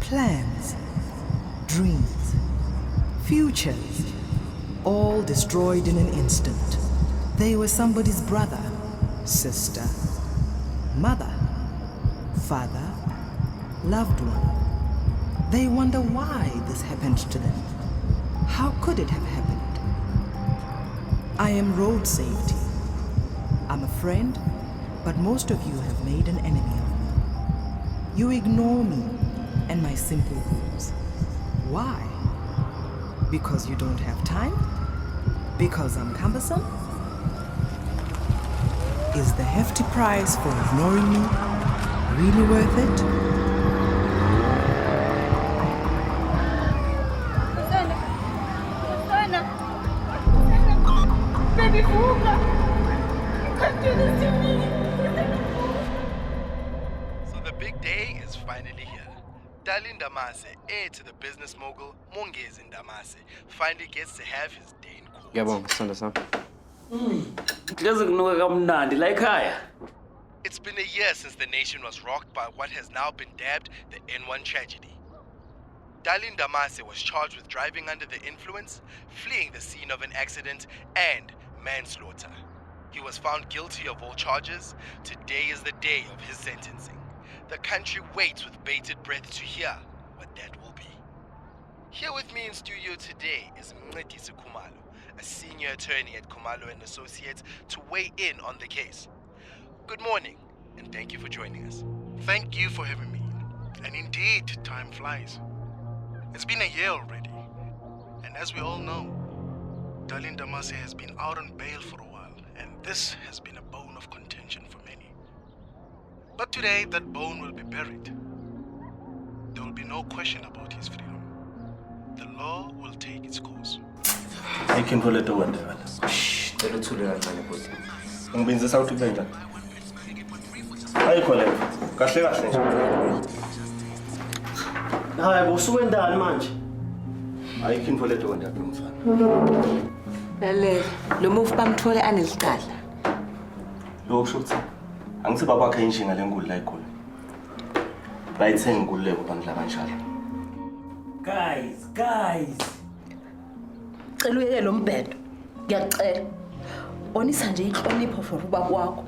Plans, dreams, futures, all destroyed in an instant. They were somebody's brother, sister, mother, father, loved one. They wonder why this happened to them. How could it have happened? I am road safety. I'm a friend, but most of you have made an enemy of me. You ignore me and my simple rules. Why? Because you don't have time? Because I'm cumbersome? Is the hefty price for ignoring me really worth it? Baby, Fuga! You can't do this to me! So the big day is finally here. Darling Damase, heir to the business mogul Mongezi Damase, finally gets to have his day in court. Ngiyabonga sithando sami. Ngeze kunuka kamnandi la ekhaya. It's been a year since the nation was rocked by what has now been dubbed the N1 tragedy. Darling Damase was charged with driving under the influence, fleeing the scene of an accident, and manslaughter. He was found guilty of all charges. Today is the day of his sentencing. The country waits with bated breath to hear what that will be. Here with me in studio today is Ingozi Khumalo, a senior attorney at Khumalo and Associates, to weigh in on the case. Good morning, and thank you for joining us. Thank you for having me. And indeed, time flies. It's been a year already. And as we all know, Darling Damase has been out on bail for a while, and this has been a bone of contention for many. But today, that bone will be buried. There will be no question about his freedom. The law will take its course. I can pull it over. Shh, telo thule kancane bhuti. Ngibinze sawuthi kube njani? Ayikho le. Kahle kahle nje. Hayi usukwendani manje? Ayikho info letho wena mfana. Lalela, lo move bamthole anelicala. Lokusho ukuthi angithi babakhe injinga lenkulu la ikhona. Bayithenga inkululeko bandla kanjalo. Guys. Cela uyeke lo mbhedo. Ngiyacela. Onisa nje inhlonipho for ubaba wakho.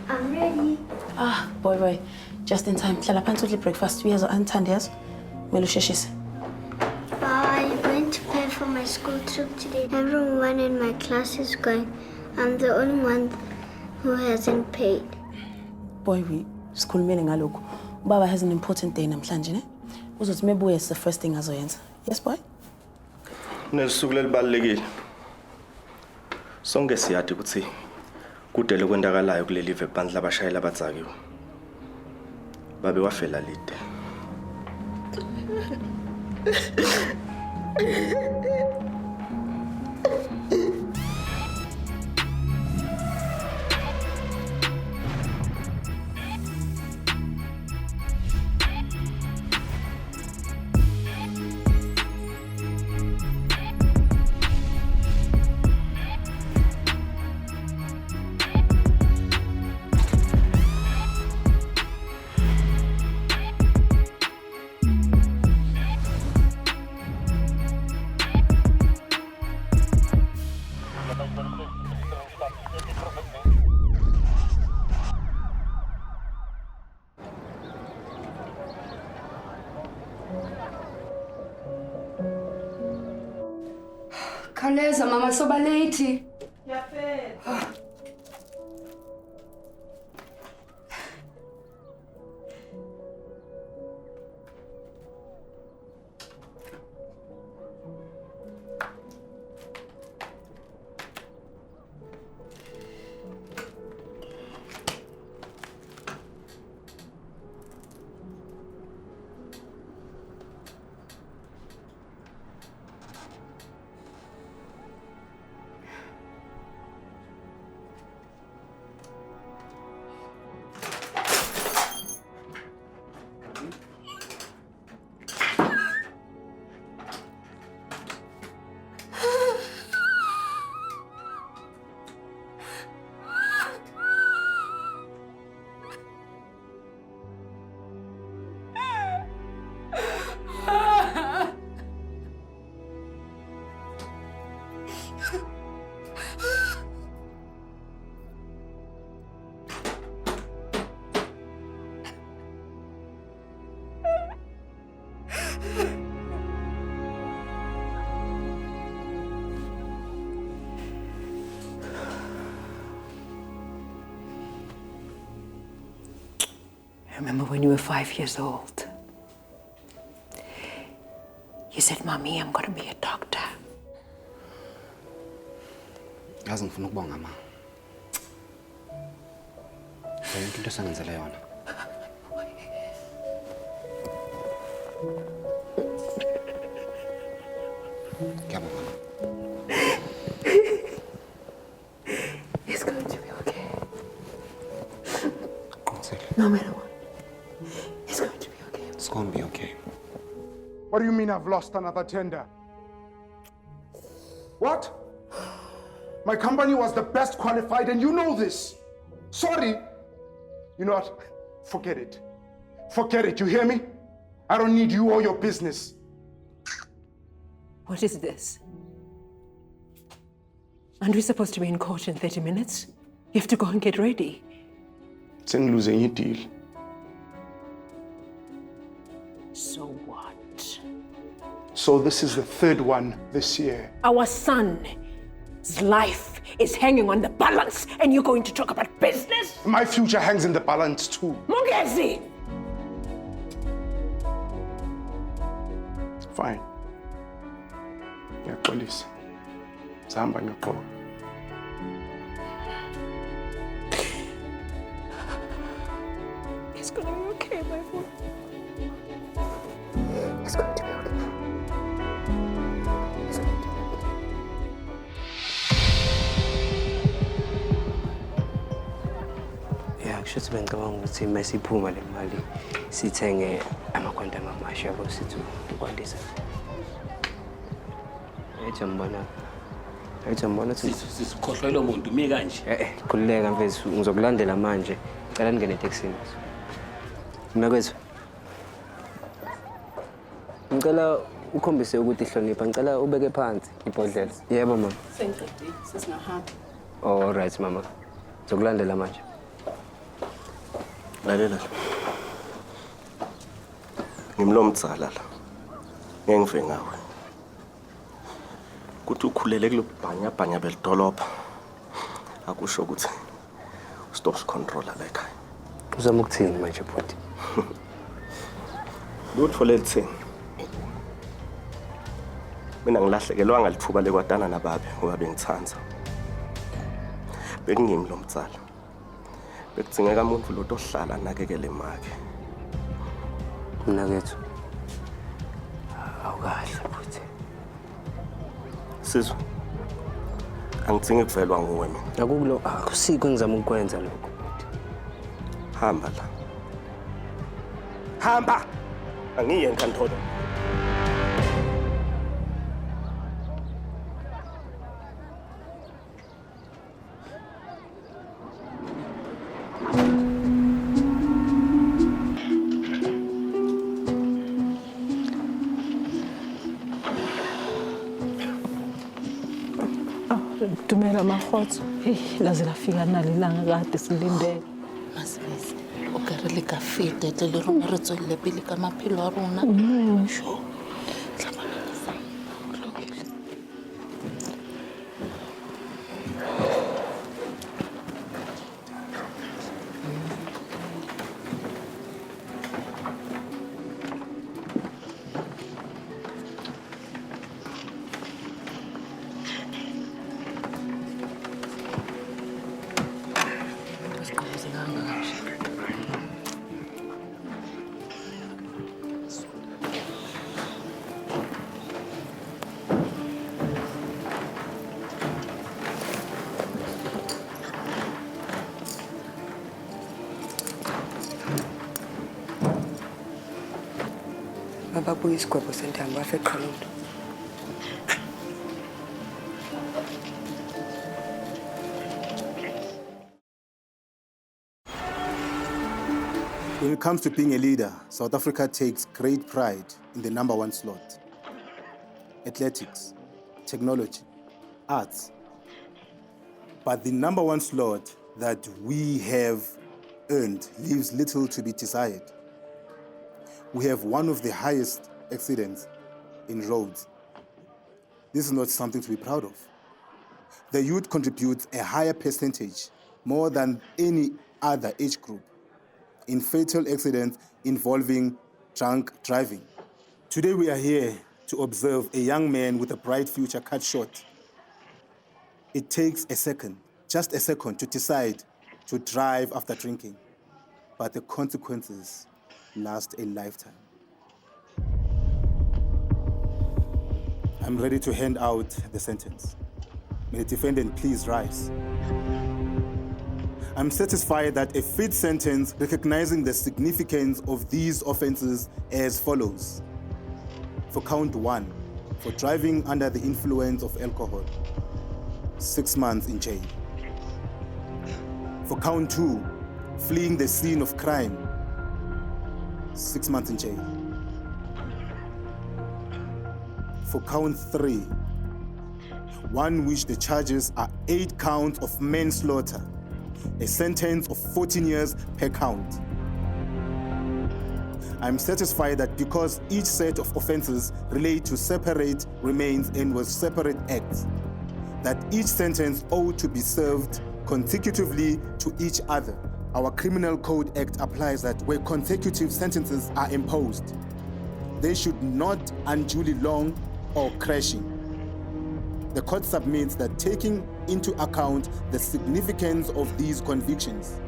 I'm ready. Boy, just in time. Hlala phansi udle breakfast uyezo anthandi yazo. Kumele usheshise. I'm going to pay for my school trip today. Everyone in my class is going. I'm the only one who hasn't paid. Boy, sikhulumene ngalokho. Ubaba has an important day namhlanje, ne? Uzothi mebuye is the first thing azoyenza. Yes, boy? Nesuku lelibalekile. Sonke siyathi ukuthi kudele kwendakalayo kuleli live bandla abashayela abatsakiwe. Babe wafela lide. Khawuleza mama soba late. Ngiyafela. I remember when you were 5 years old. You said, Mommy, I'm going to be a doctor. Yazi ngifuna ukubonga ma. Yonke into esangenzele yona. Ngiyabonga. It's going to be okay. Qinisile. No matter what. It's going to be okay. It's going to be okay. What do you mean I've lost another tender? What? My company was the best qualified and you know this. Sorry. You know what? Forget it. Forget it, you hear me? I don't need you or your business. What is this? Aren't we supposed to be in court in 30 minutes? You have to go and get ready. Sengluze any deal. So what? So this is the third one this year. Our son's life is hanging on the balance, and you're going to talk about business? My future hangs in the balance too. Mongezi! Fine. Ngiyaxolisa. Sihamba ngiyoqoka. It's going to be okay, my boy. It's going to be okay. It's going to be okay. Yeah, kushuthi bengicabanga ukuthi masiphuma le mali sithenge amakhonto amasha yabo sithi ukwandisa. Ejambona Sisikhohlwa umuntu mi kanje. Khulileka mfethu ngizokulandela manje. Cela ningene eTaxini. Mnakwethu. Ngicela ukhombise ukuthi ihlonipha. Ngicela ubeke phansi ibhodlela. Yebo mama. Sengiqedile, sesingahamba. All right mama. Ngizokulandela manje. Lalela. Ngimlomtsala la. Ngeke ngive ngawe. Kuthi ukhulele kulobhanya belidolopha. Akusho ukuthi stop control la ekhaya. Uzama ukuthini manje bhuti? Lutho lelithini. Mina ngilahlekelwa ngalithuba lekwatana nababe ngoba bengithanza. Bekungimi lo mtsala. Bekudzingeka umuntu lo tohlala nakekele imake. Mnakethu. Awukahle bhuti. Sizwe. Angidzingi kuvelwa nguwe mina. Akukulo akusiko engizama ukwenza lokho. Hamba la. Hamba. Angiye enkantolo. Dumela Makgotso. Hey, laze lafika nalilanga kade silindele. Masibese. O ka re le ka fete tle le rona re tswelle pele ka maphelo a rona. Sure. Babuye isigwebo sentambo afeqhalundo. When it comes to being a leader, South Africa takes great pride in the #1 slot. Athletics, technology, arts. But the #1 slot that we have earned leaves little to be desired. We have one of the highest accidents in roads. This is not something to be proud of. The youth contributes a higher percentage, more than any other age group. in fatal accidents involving drunk driving. Today we are here to observe a young man with a bright future cut short. It takes a second, just a second, to decide to drive after drinking, but the consequences last a lifetime. I'm ready to hand out the sentence. May the defendant please rise. I'm satisfied that a fit sentence recognizing the significance of these offenses as follows. For count 1, for driving under the influence of alcohol, 6 months in jail. For count 2, fleeing the scene of crime, 6 months in jail. For count 3, one which the charges are 8 counts of manslaughter, a sentence of 14 years per count. I'm satisfied that because each set of offenses relate to separate remains and was separate acts, that each sentence ought to be served consecutively to each other. Our Criminal Code Act applies that where consecutive sentences are imposed, they should not unduly long or crashing. The court submits that taking into account the significance of these convictions,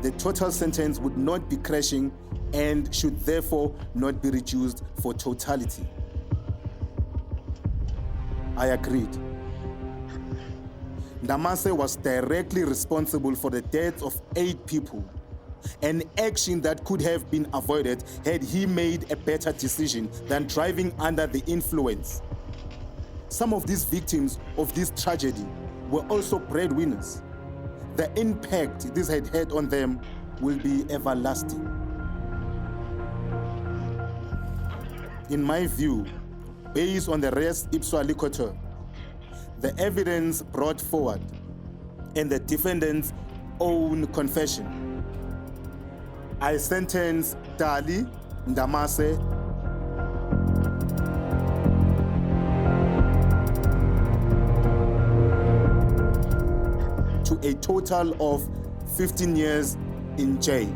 the total sentence would not be crashing and should therefore not be reduced for totality. I agreed. Ndamase was directly responsible for the deaths of 8 people, an action that could have been avoided had he made a better decision than driving under the influence. Some of these victims of this tragedy were also breadwinners. The impact this had on them will be everlasting. In my view, based on the res ipsa liquor, the evidence brought forward, and the defendant's own confession, I sentence Dali Ndamase to a total of 15 years in jail.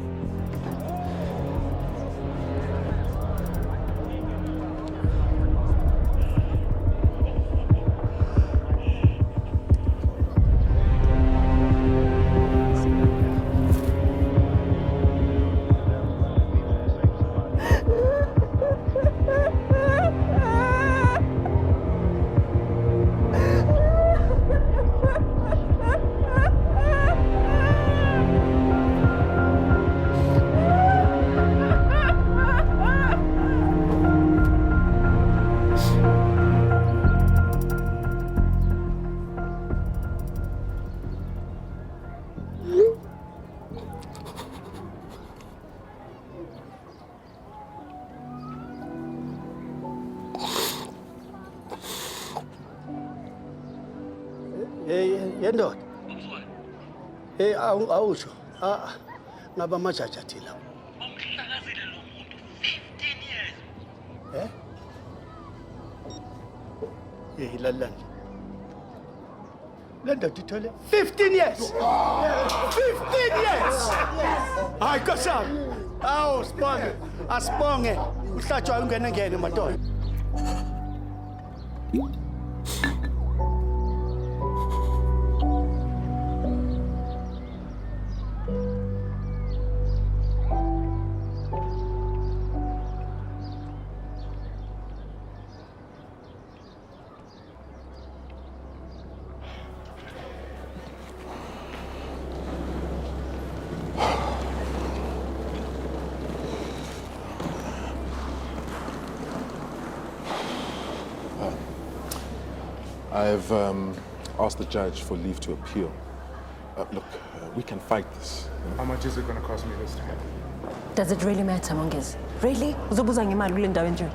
Yendoda. Hey, awusho. Ngaba majaji athila. Umhlakazile lo muntu 15 years. Hey, lalani. Lenda tithole 15 years. 15 years. Hayi kasami. Awu sibonge. Asibonge. Uhlatshwa ungene madoda. I've asked the judge for leave to appeal. Look, we can fight this. How much is it going to cost me this time? Does it really matter, Mongezi? Really? Uzobuza ngemali kule ndawo enje?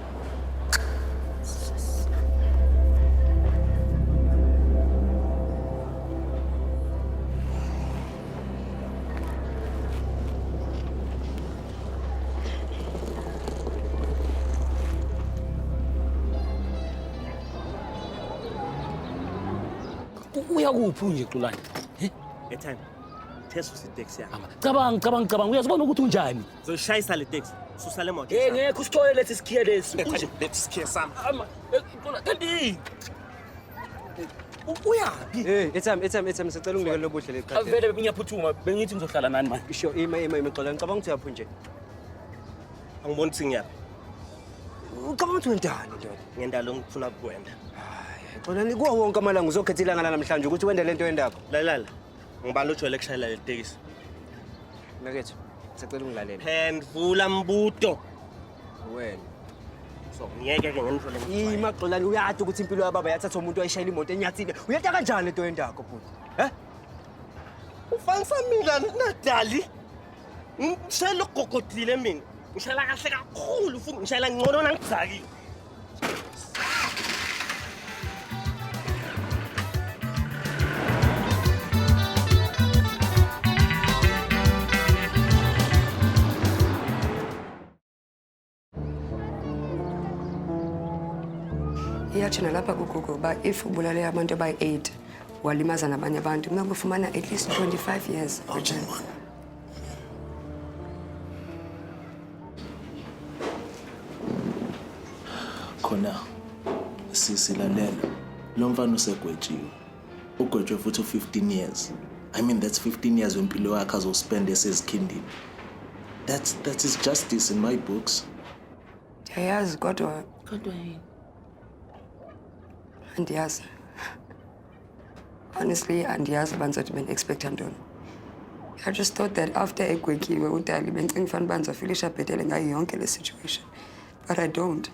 Uyakuphi nje Xulane? Airtime. Ngesusa itaxi yakho. Cabanga uyazibona ukuthi unjani? Zoshayisa le taxi. Susa le moto. Ngeke usithoye lethi sikhiye lesi. Let's scare some. Kanti uyaphi? Etham sicela unginikele lobuhle leqhathi. Vele ngiyaphuthuma bengithi ngizohlala nani manje. Isho ima xola ngicabanga ukuthi uyaphi nje. Angiboni ukuthi ngiyaphi. Ucabanga ukuthi wendani ndoda? Ngendalo ngifuna kuwenda. Xola kuwo wonke amalanga uzokhetha ilanga namhlanje ukuthi wende lento yendakho. Lalala. Ngibala ujwayele kushayela le taxi. Nakethu sicela ungilalele. Phendvula mbuto. Wena. So ngiyeke ke ngendlela ngifuna. Ima Xolani uyati ukuthi impilo yababa yathatha umuntu oyishayela imoto enyathile. Uyata kanjani lento yendakho futhi? Ufangisa mina nadali. Ngishayela ugogodile mina. Ngishayela kahle kakhulu futhi ngishayela ngcono nangidzakile. Iyatshina lapha kuGoogle uba if ubulale abantu abayi-8 walimaza nabanye abantu kumele kufumana at least 25 years. Khona sisilalela lo mfana usegwetshiwe ugwetshwe futhi 15 years. I mean that's 15 years wempilo yakhe azospend esezikhindini. That is justice in my books. Ndiyayazi kodwa yini? andiyazi. Honestly, andiyazi banzathi beni-expecta ntoni. I just thought that after egwekiwe uDali bencinga fanele uba ndizofilisha bhetele ngayo yonke le situation. But I don't.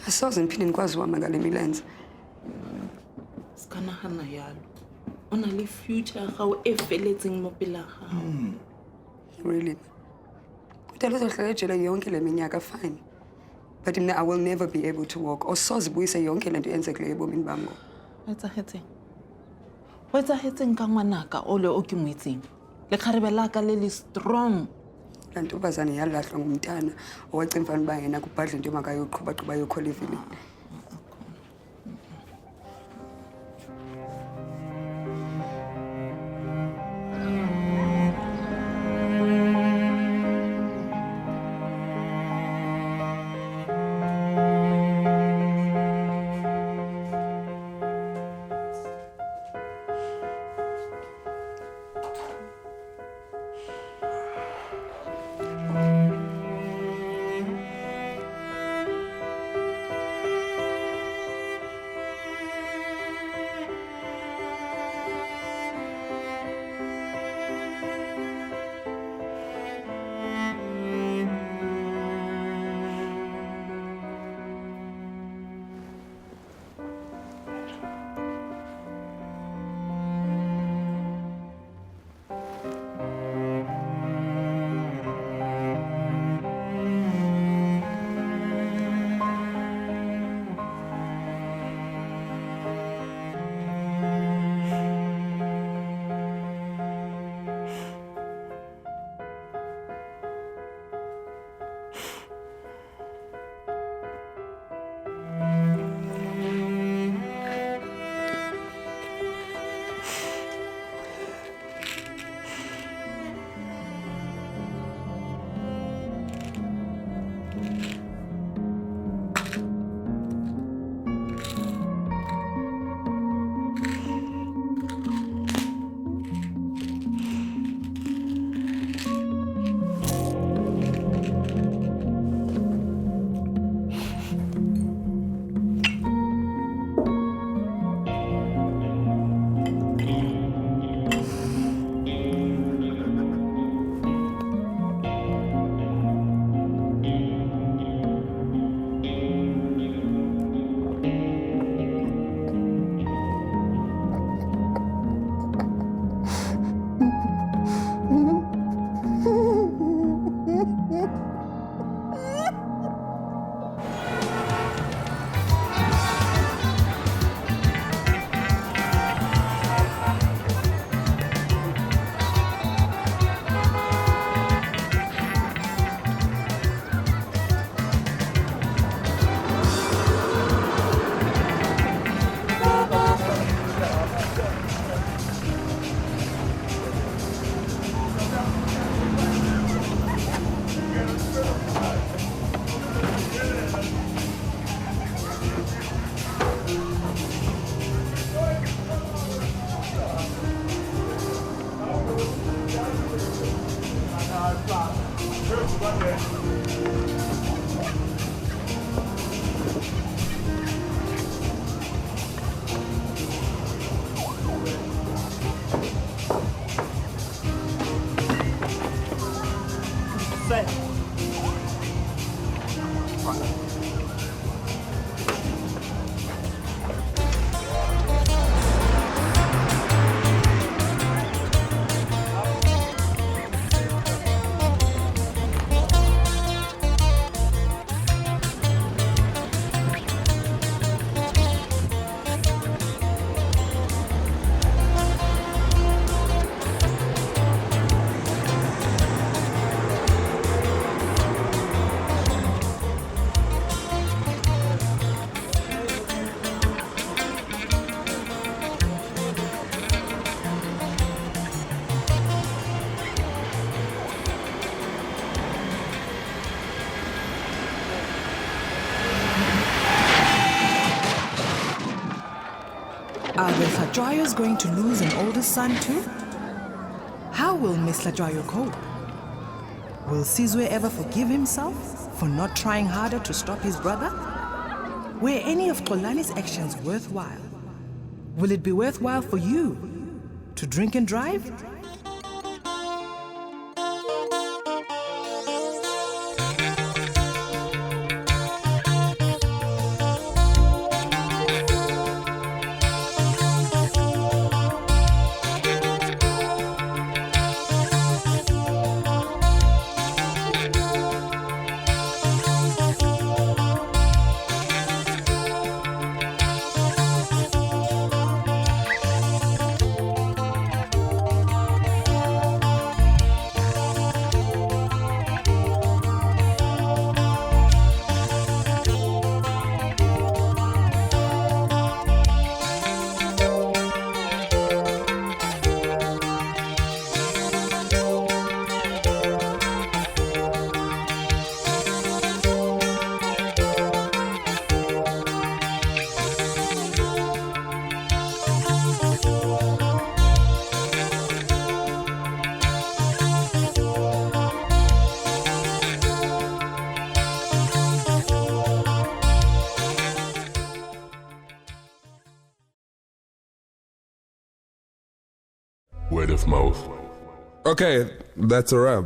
Asoze ndiphinde ndikwazi uhamba ngale milenze. Skanagana yalo. O na le future ya gago e feletseng mo pele ga gago. Really? UDali uzohlala ejele yonke le minyaka, fine. But I will never be able to walk. Osoze buyise yonke le nto yenzekileyo ebomini bam ngoku. Wa etsahetseng ka ngwanaka o le o ke mo itseng. Lekgarebe la ka le le strong. La ntombazane yalahlwa ngumntana owacinga fanele uba yena kubhadla into makayoqhuba yokhola evilini. Are the Hlajoyos going to lose an oldest son too? How will Miss Hlajoyo cope? Will Sizwe ever forgive himself for not trying harder to stop his brother? Were any of Xolani's actions worthwhile? Will it be worthwhile for you to drink and drive? Word of mouth. Okay, that's a wrap.